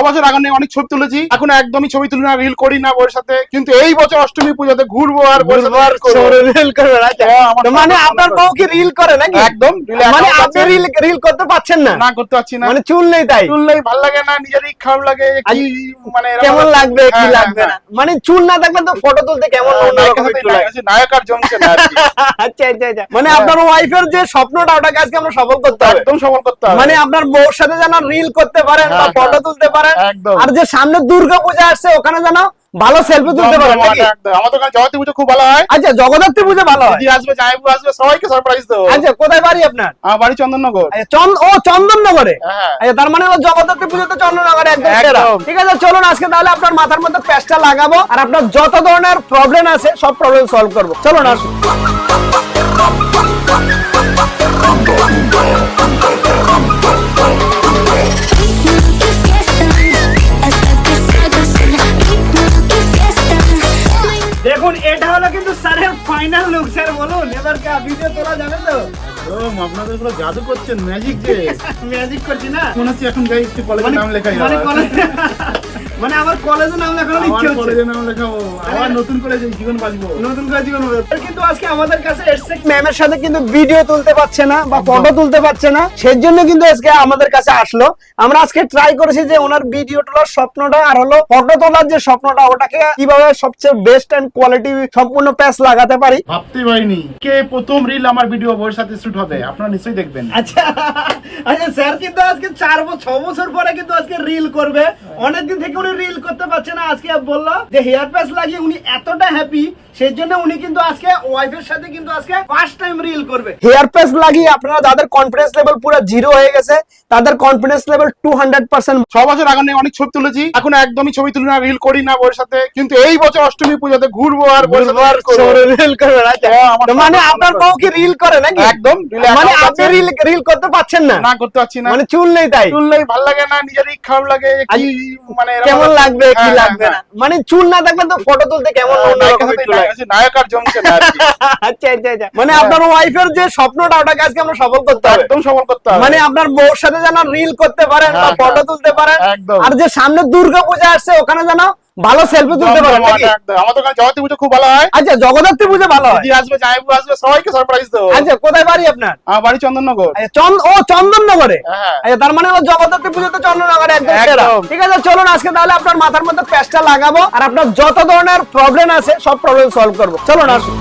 বছর আগে অনেক ছবি তুলেছি, এখন একদমই ছবি তুলি না, রিল করি না বউয়ের সাথে। কিন্তু এই বছর অষ্টমী পুজোতে ঘুরবো আর বউয়ের সাথে রিল করবে। মানে আপনার বউ কি রিল করে নাকি? একদম। মানে আপনি রিল করতে পাচ্ছেন না? না, করতে পারছি না। মানে চুল নেই তাই? চুল নেই, ভালো লাগে না, নিজেরই খারাপ লাগে। কি মানে কেমন লাগবে কি লাগবে না, মানে চুল না থাকলে তো ফটো তুলতে কেমন অন্যরকম একটু লাগে। নায়ক আর জমছে না। আচ্ছা আচ্ছা আচ্ছা, মানে আপনার ওয়াইফের যে স্বপ্নটা ওটাকে আজকে আমরা সফল করতে হবে। একদম সফল করতে হবে। মানে আপনার বউর সাথে যেন রিল করতে পারেন বা ফটো তুলতে পারেন, আর যে সামনে দুর্গাপূজা আসছে ওখানে যেন ভালো সেলফি তুলতে পারেন নাকি? আমাদের ওখানে জগদ্ধাত্রী পুজো খুব ভালো হয়। আচ্ছা, জগদ্ধাত্রী পুজো ভালো হয়। দিদি আসবে, জামাইবু আসবে, সবাইকে সারপ্রাইজ দেবো। আচ্ছা, কোথায় বাড়ি আপনার? আমার বাড়ি চন্দননগর। চন্দননগরে। হ্যাঁ। আচ্ছা, তার মানে জগদ্ধাত্রী পুজোতে চন্দননগরে একদম সেরা। ঠিক আছে, চলুন আজকে তাহলে আপনার মাথার মধ্যে প্যাচটা লাগাবো, আর আপনার যত ধরনের প্রবলেম আছে সব প্রবলেম সলভ করবো। চলুন আসুন। দেখুন, এটা হলো কিন্তু স্যারের ফাইনাল লুক। স্যার বলুন, এবার কি ভিডিও তোলা যাবে তো? আপনাদের পুরো জাদু করছেন, ম্যাজিক যে। ম্যাজিক করছি না? মনে হচ্ছে এখন যাই একটু কলেজে নাম লেখাই। মানে আমার কলেজে নাম লেখানোর ইচ্ছে হচ্ছে। কলেজে নাম লেখাবো, আবার নতুন করে জীবন বাঁচবো, নতুন করে জীবন হবে। কিন্তু আজকে আমাদের কাছে এসছে ম্যামের সাথে কিন্তু ভিডিও তুলতে পারছে না বা ফটো তুলতে পারছে না, সেজন্য কিন্তু আজকে আমাদের কাছে আসলো। আমরা আজকে ট্রাই করেছি যে ওনার ভিডিও তোলার স্বপ্নটা আর হলো ফটো তোলার যে স্বপ্নটা, ওটাকে কিভাবে সবচেয়ে বেস্ট এন্ড কোয়ালিটি সম্পূর্ণ প্যাচ লাগাতে পারি। ভাবতে পারিনি কে প্রথম রিল আমার ভিডিও বউয়ের সাথে শুট হবে, আপনারা নিশ্চয়ই দেখবেন। আচ্ছা আচ্ছা, স্যার কিন্তু আজকে 6 বছর পরে কিন্তু আজকে রিল করবে। অনেকদিন থেকে উনি রিল করতে পারছে না, আজকে বললো যে হেয়ার প্যাচ লাগিয়ে উনি এতটা হ্যাপি, সেই জন্য উনি কিন্তু আজকে ওয়াইফের সাথে কিন্তু আজকে ফার্স্ট টাইম রিল করবে। হেয়ার প্যাচ লাগিয়ে আপনারা যাদের কনফিডেন্স লেভেল পুরো জিরো হয়ে গেছে, তাদের কনফিডেন্স লেভেল 200%। 6 বছর আগে অনেক ছবি তুলেছি, এখন একদমই ছবি তুলি না, রিল করি না বউয়ের সাথে। কিন্তু এই বছর অষ্টমী পুজোতে ঘুরবো আর বউয়ের সাথে রিল করবে। মানে আপনার বউ কি রিল করে নাকি? একদম। মানে আপনি রিল করতে পারছেন না? না, করতে পারছি না। মানে চুল নেই তাই? চুল নেই, ভালো লাগে না, নিজেরই খারাপ লাগে। কি মানে কেমন লাগবে কি লাগবে না, মানে চুল না থাকলে তো ফটো তুলতে কেমন অন্যরকম একটু লাগে। নায়ক আর জমছে না। আচ্ছা আচ্ছা আচ্ছা, মানে আপনার ওয়াইফের যে স্বপ্নটা ওটাকে আজকে আমরা সফল করতে হবে। একদম সফল করতে হবে। মানে আপনার বউর সাথে যেন রিল করতে পারেন বা ফটো তুলতে পারেন, আর যে সামনে দুর্গাপূজা আসছে ওখানে যেন ভালো সেলফি তুলতে পারেন নাকি? আমাদের ওখানে জগদ্ধাত্রী পুজো খুব ভালো হয়। আচ্ছা, জগদ্ধাত্রী পুজো ভালো হয়। দিদি আসবে, জামাইবু আসবে, সবাইকে সারপ্রাইজ দেবো। আচ্ছা, কোথায় বাড়ি আপনার? আমার বাড়ি চন্দননগর। চন্দননগরে। হ্যাঁ। আচ্ছা, তার মানে জগদ্ধাত্রী পুজোতে চন্দননগরে একদম সেরা। ঠিক আছে, চলুন আজকে তাহলে আপনার মাথার মধ্যে প্যাচটা লাগাবো, আর আপনার যত ধরনের প্রবলেম আছে সব প্রবলেম সলভ করবো। চলুন আসুন।